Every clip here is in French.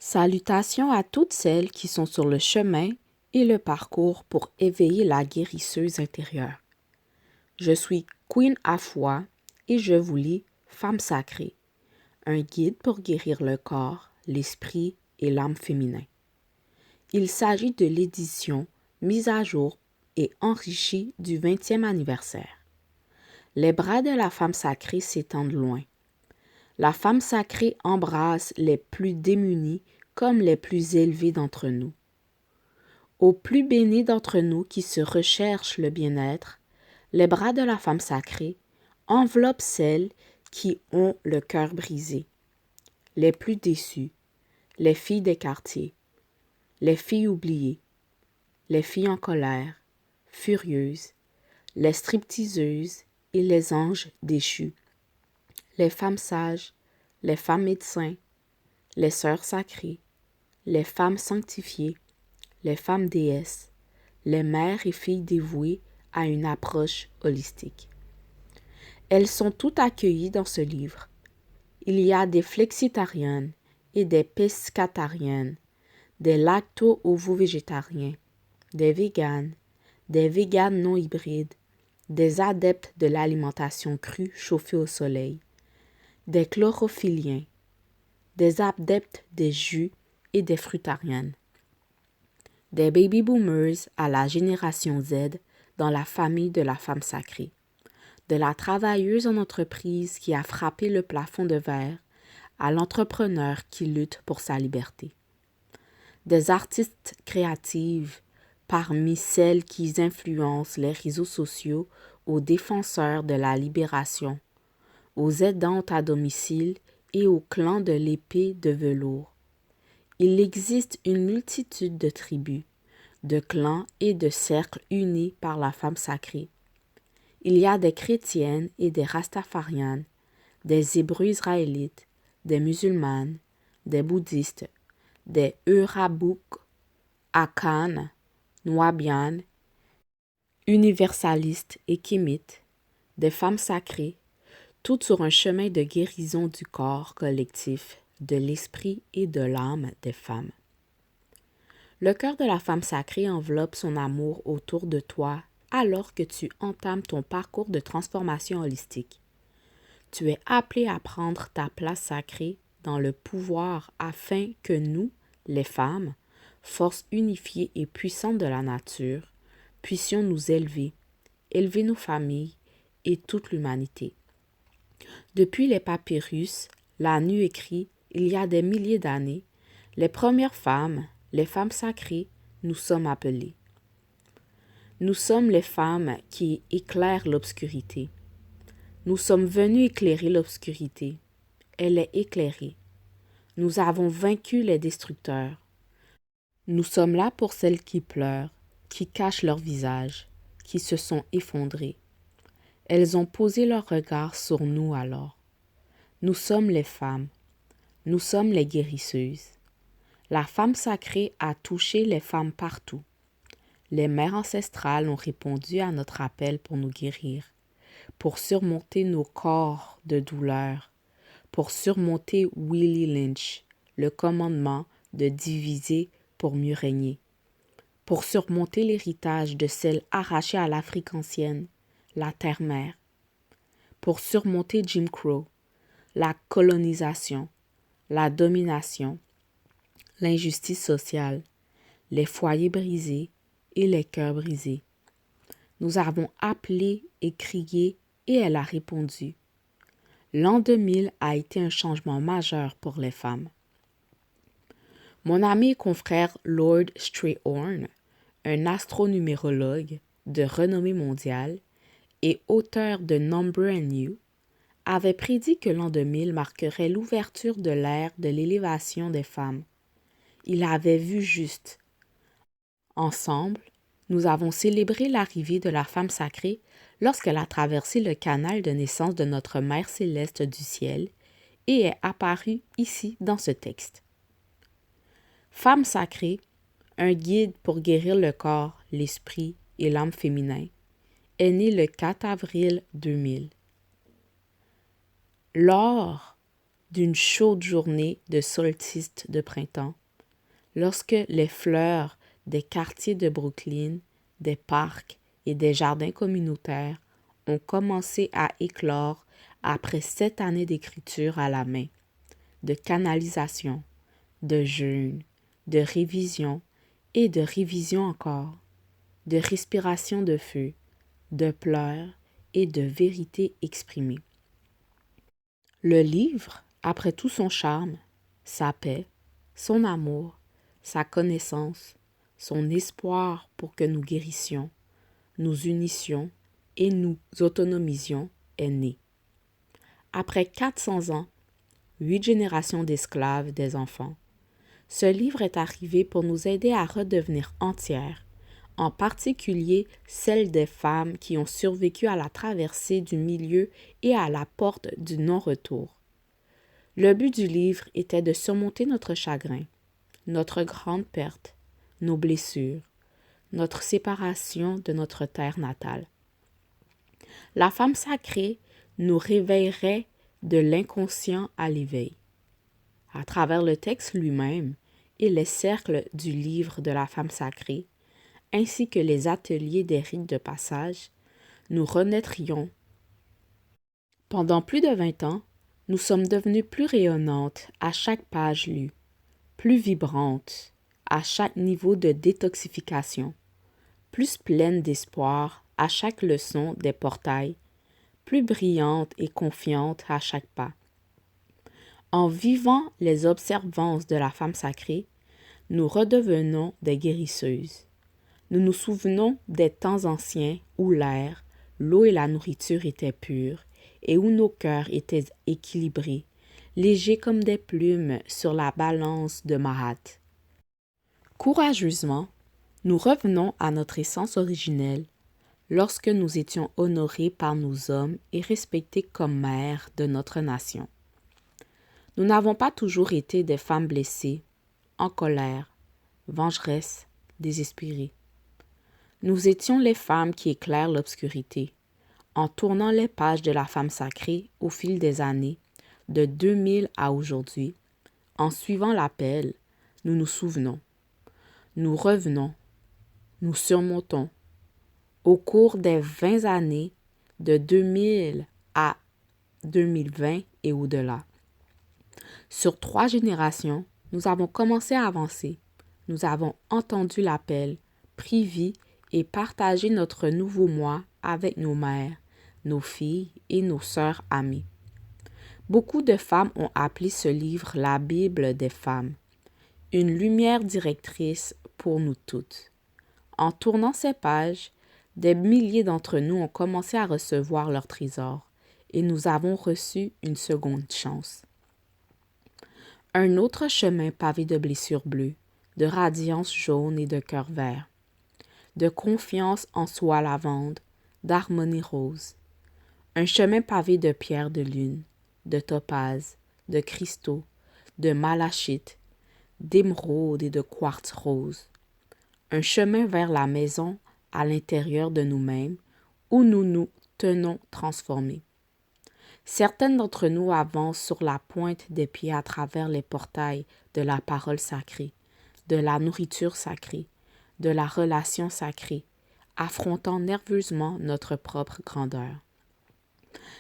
Salutations à toutes celles qui sont sur le chemin et le parcours pour éveiller la guérisseuse intérieure. Je suis Queen Afua et je vous lis Femme sacrée, un guide pour guérir le corps, l'esprit et l'âme féminin. Il s'agit de l'édition mise à jour et enrichie du 20e anniversaire. Les bras de la femme sacrée s'étendent loin. La femme sacrée embrasse les plus démunis comme les plus élevés d'entre nous. Aux plus bénis d'entre nous qui se recherchent le bien-être, les bras de la femme sacrée enveloppent celles qui ont le cœur brisé, les plus déçues, les filles des quartiers, les filles oubliées, les filles en colère, furieuses, les stripteaseuses et les anges déchus, les femmes sages, les femmes médecins, les sœurs sacrées, les femmes sanctifiées, les femmes déesses, les mères et filles dévouées à une approche holistique. Elles sont toutes accueillies dans ce livre. Il y a des flexitariennes et des pescatariennes, des lacto-ovo-végétariens, des véganes non hybrides, des adeptes de l'alimentation crue chauffée au soleil, des chlorophylliens, des adeptes des jus et des fruitariennes, des baby boomers à la génération Z dans la famille de la femme sacrée, de la travailleuse en entreprise qui a frappé le plafond de verre à l'entrepreneur qui lutte pour sa liberté, des artistes créatives parmi celles qui influencent les réseaux sociaux aux défenseurs de la libération, aux aidantes à domicile et aux clans de l'épée de velours. Il existe une multitude de tribus, de clans et de cercles unis par la femme sacrée. Il y a des chrétiennes et des rastafarianes, des hébreux israélites, des musulmanes, des bouddhistes, des Urabouk, Akan, Nwabian, universalistes et kémites, des femmes sacrées, toutes sur un chemin de guérison du corps collectif, de l'esprit et de l'âme des femmes. Le cœur de la femme sacrée enveloppe son amour autour de toi alors que tu entames ton parcours de transformation holistique. Tu es appelé à prendre ta place sacrée dans le pouvoir afin que nous, les femmes, forces unifiées et puissantes de la nature, puissions nous élever nos familles et toute l'humanité. Depuis les papyrus, la nu écrit, il y a des milliers d'années, les premières femmes, les femmes sacrées, nous sommes appelées. Nous sommes les femmes qui éclairent l'obscurité. Nous sommes venus éclairer l'obscurité. Elle est éclairée. Nous avons vaincu les destructeurs. Nous sommes là pour celles qui pleurent, qui cachent leur visage, qui se sont effondrées. Elles ont posé leur regard sur nous alors. Nous sommes les femmes. Nous sommes les guérisseuses. La femme sacrée a touché les femmes partout. Les mères ancestrales ont répondu à notre appel pour nous guérir, pour surmonter nos corps de douleur, pour surmonter Willie Lynch, le commandement de diviser pour mieux régner, pour surmonter l'héritage de celle arrachée à l'Afrique ancienne, la terre-mère, pour surmonter Jim Crow, la colonisation, la domination, l'injustice sociale, les foyers brisés et les cœurs brisés. Nous avons appelé et crié et elle a répondu. L'an 2000 a été un changement majeur pour les femmes. Mon ami et confrère Lord Strayhorn, un astronumérologue de renommée mondiale et auteur de Number and You, avait prédit que l'an 2000 marquerait l'ouverture de l'ère de l'élévation des femmes. Il avait vu juste. Ensemble, nous avons célébré l'arrivée de la femme sacrée lorsqu'elle a traversé le canal de naissance de notre Mère céleste du ciel et est apparue ici dans ce texte. Femme sacrée, un guide pour guérir le corps, l'esprit et l'âme féminin, est né le 4 avril 2000. Lors d'une chaude journée de solstice de printemps, lorsque les fleurs des quartiers de Brooklyn, des parcs et des jardins communautaires ont commencé à éclore après 7 années d'écriture à la main, de canalisation, de jeûne, de révision et de révision encore, de respiration de feu, de pleurs et de vérité exprimée. Le livre, après tout son charme, sa paix, son amour, sa connaissance, son espoir pour que nous guérissions, nous unissions et nous autonomisions, est né. Après 400 ans, 8 générations d'esclaves, des enfants, ce livre est arrivé pour nous aider à redevenir entières, en particulier celles des femmes qui ont survécu à la traversée du milieu et à la porte du non-retour. Le but du livre était de surmonter notre chagrin, notre grande perte, nos blessures, notre séparation de notre terre natale. La femme sacrée nous réveillerait de l'inconscient à l'éveil. À travers le texte lui-même et les cercles du livre de la femme sacrée, ainsi que les ateliers des rites de passage, nous renaîtrions. Pendant plus de 20 ans, nous sommes devenues plus rayonnantes à chaque page lue, plus vibrantes à chaque niveau de détoxification, plus pleines d'espoir à chaque leçon des portails, plus brillantes et confiantes à chaque pas. En vivant les observances de la femme sacrée, nous redevenons des guérisseuses. Nous nous souvenons des temps anciens où l'air, l'eau et la nourriture étaient purs et où nos cœurs étaient équilibrés, légers comme des plumes sur la balance de Mahat. Courageusement, nous revenons à notre essence originelle lorsque nous étions honorés par nos hommes et respectés comme mères de notre nation. Nous n'avons pas toujours été des femmes blessées, en colère, vengeresses, désespérées. Nous étions les femmes qui éclairent l'obscurité, en tournant les pages de la femme sacrée au fil des années, de 2000 à aujourd'hui. En suivant l'appel, nous nous souvenons, nous revenons, nous surmontons. Au cours des 20 années, de 2000 à 2020 et au-delà. Sur 3 générations, nous avons commencé à avancer. Nous avons entendu l'appel, pris vie et partagé notre nouveau moi avec nos mères, nos filles et nos sœurs amies. Beaucoup de femmes ont appelé ce livre la Bible des femmes, une lumière directrice pour nous toutes. En tournant ces pages, des milliers d'entre nous ont commencé à recevoir leur trésor et nous avons reçu une seconde chance. Un autre chemin pavé de blessures bleues, de radiance jaune et de cœur vert, de confiance en soi lavande, d'harmonie rose. Un chemin pavé de pierres de lune, de topaz, de cristaux, de malachite, d'émeraude et de quartz rose. Un chemin vers la maison à l'intérieur de nous-mêmes où nous nous tenons transformés. Certaines d'entre nous avancent sur la pointe des pieds à travers les portails de la parole sacrée, de la nourriture sacrée, de la relation sacrée, affrontant nerveusement notre propre grandeur.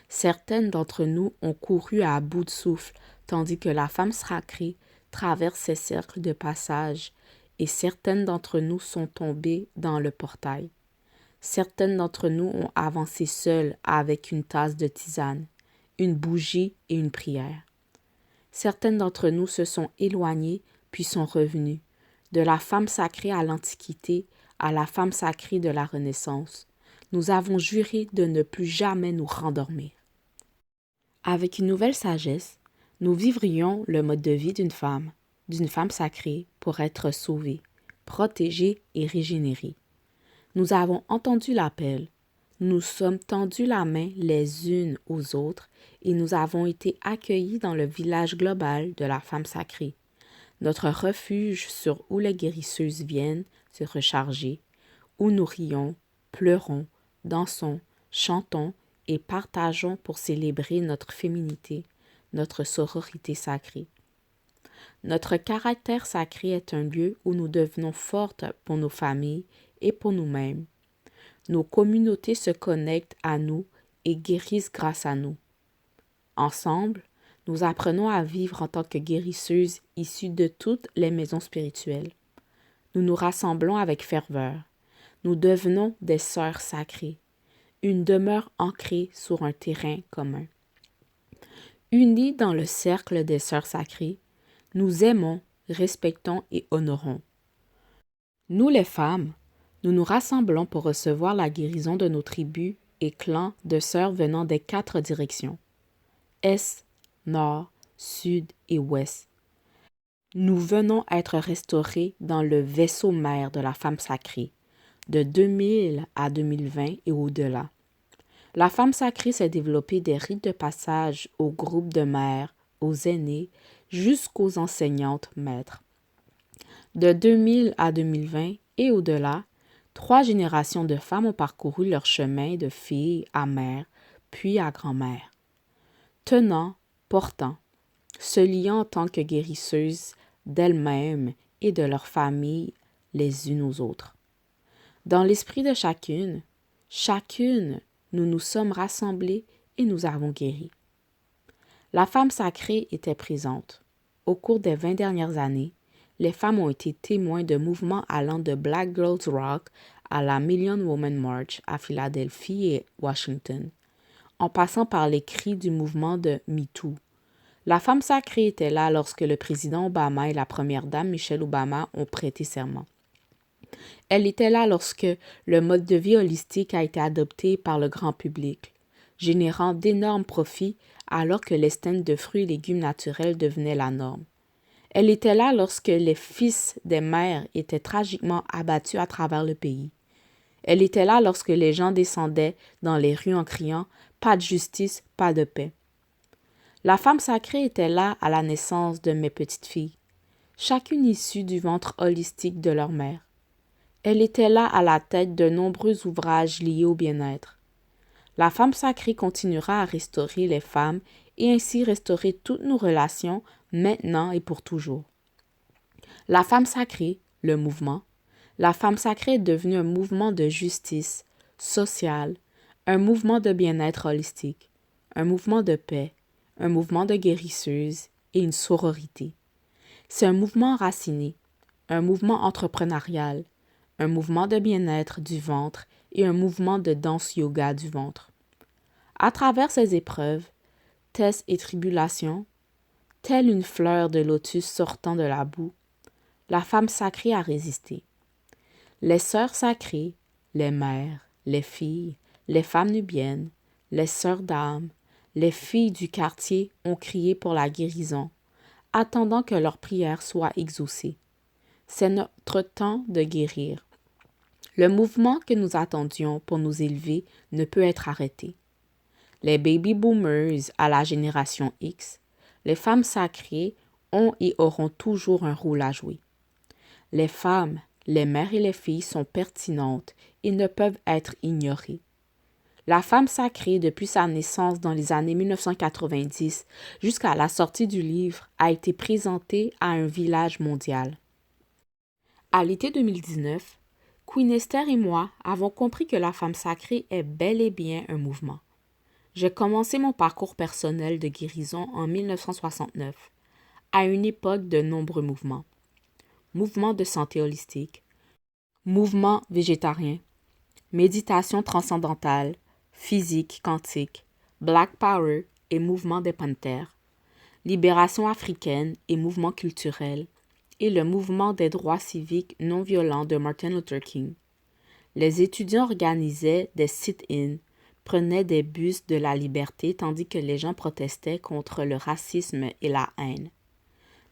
Certaines d'entre nous ont couru à bout de souffle, tandis que la femme sacrée traverse ces cercles de passage, et certaines d'entre nous sont tombées dans le portail. Certaines d'entre nous ont avancé seules avec une tasse de tisane, une bougie et une prière. Certaines d'entre nous se sont éloignées puis sont revenues, de la femme sacrée à l'Antiquité à la femme sacrée de la Renaissance. Nous avons juré de ne plus jamais nous rendormir. Avec une nouvelle sagesse, nous vivrions le mode de vie d'une femme sacrée pour être sauvée, protégée et régénérée. Nous avons entendu l'appel, nous sommes tendus la main les unes aux autres et nous avons été accueillis dans le village global de la femme sacrée, notre refuge sur où les guérisseuses viennent se recharger, où nous rions, pleurons, dansons, chantons et partageons pour célébrer notre féminité, notre sororité sacrée. Notre caractère sacré est un lieu où nous devenons fortes pour nos familles et pour nous-mêmes. Nos communautés se connectent à nous et guérissent grâce à nous. Ensemble, nous apprenons à vivre en tant que guérisseuses issues de toutes les maisons spirituelles. Nous nous rassemblons avec ferveur. Nous devenons des sœurs sacrées, une demeure ancrée sur un terrain commun. Unis dans le cercle des sœurs sacrées, nous aimons, respectons et honorons. Nous les femmes, nous nous rassemblons pour recevoir la guérison de nos tribus et clans de sœurs venant des 4 directions, Est, Nord, Sud et Ouest. Nous venons être restaurés dans le vaisseau mère de la femme sacrée, de 2000 à 2020 et au-delà. La femme sacrée s'est développée des rites de passage aux groupes de mères, aux aînés, jusqu'aux enseignantes maîtres. De 2000 à 2020 et au-delà, 3 générations de femmes ont parcouru leur chemin de fille à mère, puis à grand-mère. Tenant, portant, se liant en tant que guérisseuses d'elles-mêmes et de leurs familles les unes aux autres. Dans l'esprit de chacune, nous nous sommes rassemblées et nous avons guéri. La femme sacrée était présente. Au cours des 20 dernières années, les femmes ont été témoins de mouvements allant de Black Girls Rock à la Million Woman March à Philadelphie et Washington, en passant par les cris du mouvement de MeToo. La femme sacrée était là lorsque le président Obama et la première dame Michelle Obama ont prêté serment. Elle était là lorsque le mode de vie holistique a été adopté par le grand public, générant d'énormes profits alors que les stands de fruits et légumes naturels devenaient la norme. Elle était là lorsque les fils des mères étaient tragiquement abattus à travers le pays. Elle était là lorsque les gens descendaient dans les rues en criant « Pas de justice, pas de paix ». La femme sacrée était là à la naissance de mes petites filles, chacune issue du ventre holistique de leur mère. Elle était là à la tête de nombreux ouvrages liés au bien-être. La femme sacrée continuera à restaurer les femmes et ainsi restaurer toutes nos relations maintenant et pour toujours. La femme sacrée, le mouvement, la femme sacrée est devenue un mouvement de justice sociale, un mouvement de bien-être holistique, un mouvement de paix, un mouvement de guérisseuse et une sororité. C'est un mouvement enraciné, un mouvement entrepreneurial, un mouvement de bien-être du ventre et un mouvement de danse yoga du ventre. À travers ces épreuves, tests et tribulations, telle une fleur de lotus sortant de la boue, la femme sacrée a résisté. Les sœurs sacrées, les mères, les filles, les femmes nubiennes, les sœurs d'âme, les filles du quartier ont crié pour la guérison, attendant que leurs prières soient exaucées. C'est notre temps de guérir. Le mouvement que nous attendions pour nous élever ne peut être arrêté. Les baby boomers à la génération X, les femmes sacrées ont et auront toujours un rôle à jouer. Les femmes, les mères et les filles sont pertinentes et ne peuvent être ignorées. La femme sacrée, depuis sa naissance dans les années 1990 jusqu'à la sortie du livre, a été présentée à un village mondial. À l'été 2019, Queen Esther et moi avons compris que la femme sacrée est bel et bien un mouvement. J'ai commencé mon parcours personnel de guérison en 1969, à une époque de nombreux mouvements. Mouvement de santé holistique, mouvement végétarien, méditation transcendantale, physique quantique, Black Power et mouvement des panthères, libération africaine et mouvement culturel, et le mouvement des droits civiques non violents de Martin Luther King. Les étudiants organisaient des sit-ins, prenaient des bus de la liberté tandis que les gens protestaient contre le racisme et la haine.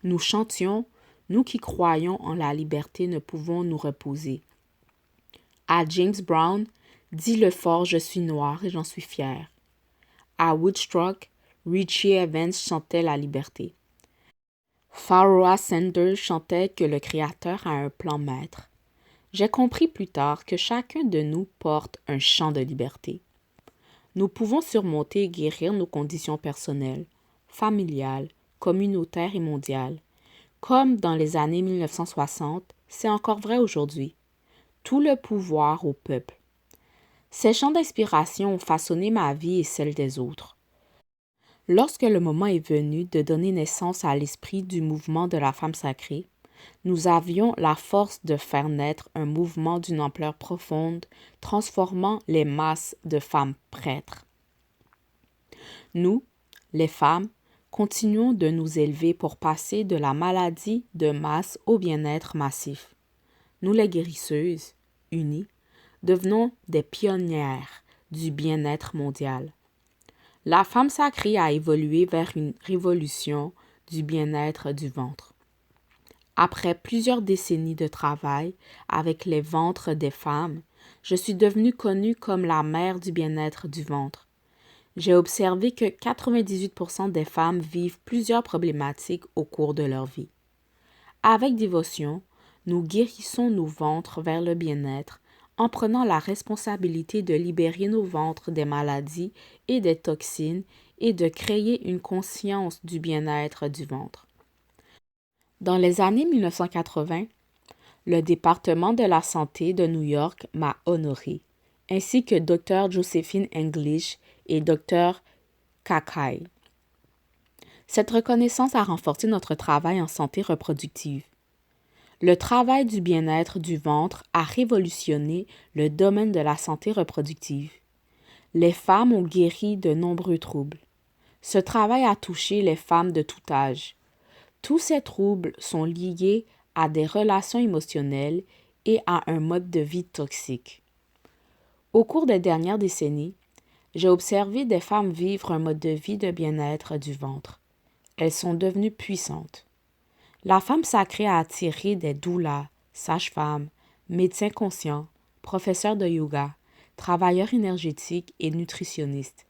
Nous chantions « Nous qui croyons en la liberté ne pouvons nous reposer ». À James Brown, « Dis-le fort, je suis noir et j'en suis fier ». À Woodstock, Richie Evans chantait la liberté. Pharoah Sanders chantait que le Créateur a un plan maître. J'ai compris plus tard que chacun de nous porte un chant de liberté. Nous pouvons surmonter et guérir nos conditions personnelles, familiale, communautaire et mondiale. Comme dans les années 1960, c'est encore vrai aujourd'hui. Tout le pouvoir au peuple. Ces champs d'inspiration ont façonné ma vie et celle des autres. Lorsque le moment est venu de donner naissance à l'esprit du mouvement de la femme sacrée, nous avions la force de faire naître un mouvement d'une ampleur profonde, transformant les masses de femmes prêtres. Nous, les femmes, continuons de nous élever pour passer de la maladie de masse au bien-être massif. Nous, les guérisseuses, unies, devenons des pionnières du bien-être mondial. La femme sacrée a évolué vers une révolution du bien-être du ventre. Après plusieurs décennies de travail avec les ventres des femmes, je suis devenue connue comme la mère du bien-être du ventre. J'ai observé que 98% des femmes vivent plusieurs problématiques au cours de leur vie. Avec dévotion, nous guérissons nos ventres vers le bien-être en prenant la responsabilité de libérer nos ventres des maladies et des toxines et de créer une conscience du bien-être du ventre. Dans les années 1980, le département de la santé de New York m'a honorée, ainsi que Dr. Josephine English et Dr. Kakai. Cette reconnaissance a renforcé notre travail en santé reproductive. Le travail du bien-être du ventre a révolutionné le domaine de la santé reproductive. Les femmes ont guéri de nombreux troubles. Ce travail a touché les femmes de tout âge. Tous ces troubles sont liés à des relations émotionnelles et à un mode de vie toxique. Au cours des dernières décennies, j'ai observé des femmes vivre un mode de vie de bien-être du ventre. Elles sont devenues puissantes. La femme sacrée a attiré des doulas, sages-femmes, médecins conscients, professeurs de yoga, travailleurs énergétiques et nutritionnistes.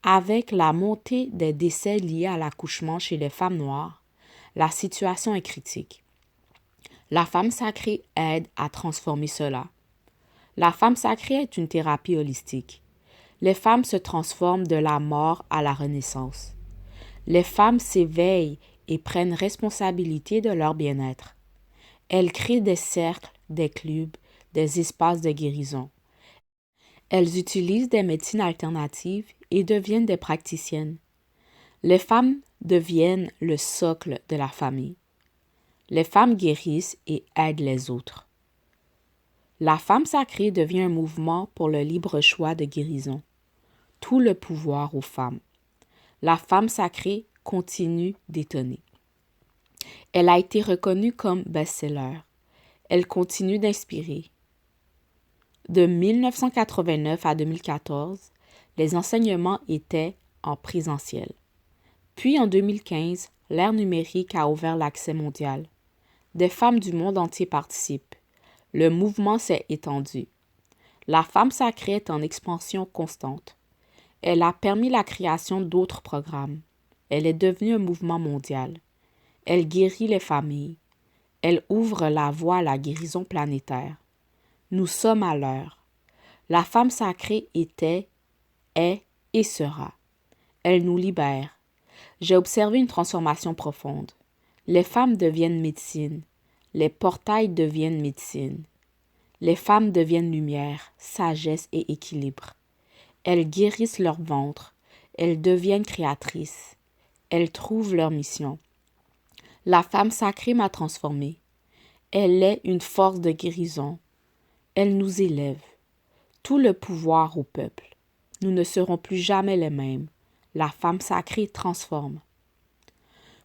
Avec la montée des décès liés à l'accouchement chez les femmes noires, la situation est critique. La femme sacrée aide à transformer cela. La femme sacrée est une thérapie holistique. Les femmes se transforment de la mort à la renaissance. Les femmes s'éveillent et prennent responsabilité de leur bien-être. Elles créent des cercles, des clubs, des espaces de guérison. Elles utilisent des médecines alternatives et deviennent des praticiennes. Les femmes deviennent le socle de la famille. Les femmes guérissent et aident les autres. La femme sacrée devient un mouvement pour le libre choix de guérison. Tout le pouvoir aux femmes. La femme sacrée continue d'étonner. Elle a été reconnue comme best-seller. Elle continue d'inspirer. De 1989 à 2014, les enseignements étaient en présentiel. Puis en 2015, l'ère numérique a ouvert l'accès mondial. Des femmes du monde entier participent. Le mouvement s'est étendu. La femme sacrée est en expansion constante. Elle a permis la création d'autres programmes. Elle est devenue un mouvement mondial. Elle guérit les familles. Elle ouvre la voie à la guérison planétaire. Nous sommes à l'heure. La femme sacrée était, est et sera. Elle nous libère. J'ai observé une transformation profonde. Les femmes deviennent médecine. Les portails deviennent médecine. Les femmes deviennent lumière, sagesse et équilibre. Elles guérissent leur ventre. Elles deviennent créatrices. Elles trouvent leur mission. La femme sacrée m'a transformée. Elle est une force de guérison. Elle nous élève. Tout le pouvoir au peuple. Nous ne serons plus jamais les mêmes. La femme sacrée transforme.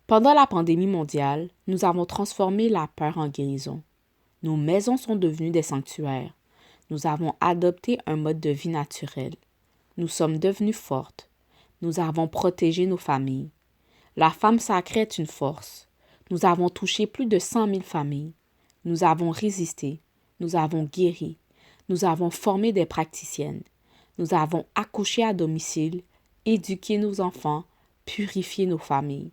Pendant la pandémie mondiale, nous avons transformé la peur en guérison. Nos maisons sont devenues des sanctuaires. Nous avons adopté un mode de vie naturel. Nous sommes devenues fortes. Nous avons protégé nos familles. La femme sacrée est une force. Nous avons touché plus de 100 000 familles. Nous avons résisté. Nous avons guéri. Nous avons formé des praticiennes. Nous avons accouché à domicile, éduqué nos enfants, purifié nos familles.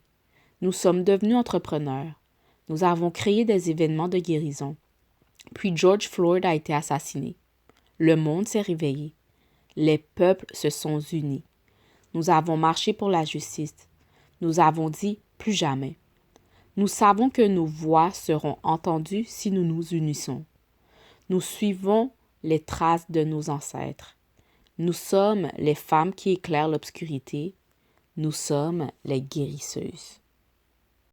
Nous sommes devenus entrepreneurs. Nous avons créé des événements de guérison. Puis George Floyd a été assassiné. Le monde s'est réveillé. Les peuples se sont unis. Nous avons marché pour la justice. nous avons dit plus jamais. Nous savons que nos voix seront entendues si nous nous unissons. Nous suivons les traces de nos ancêtres. Nous sommes les femmes qui éclairent l'obscurité. Nous sommes les guérisseuses.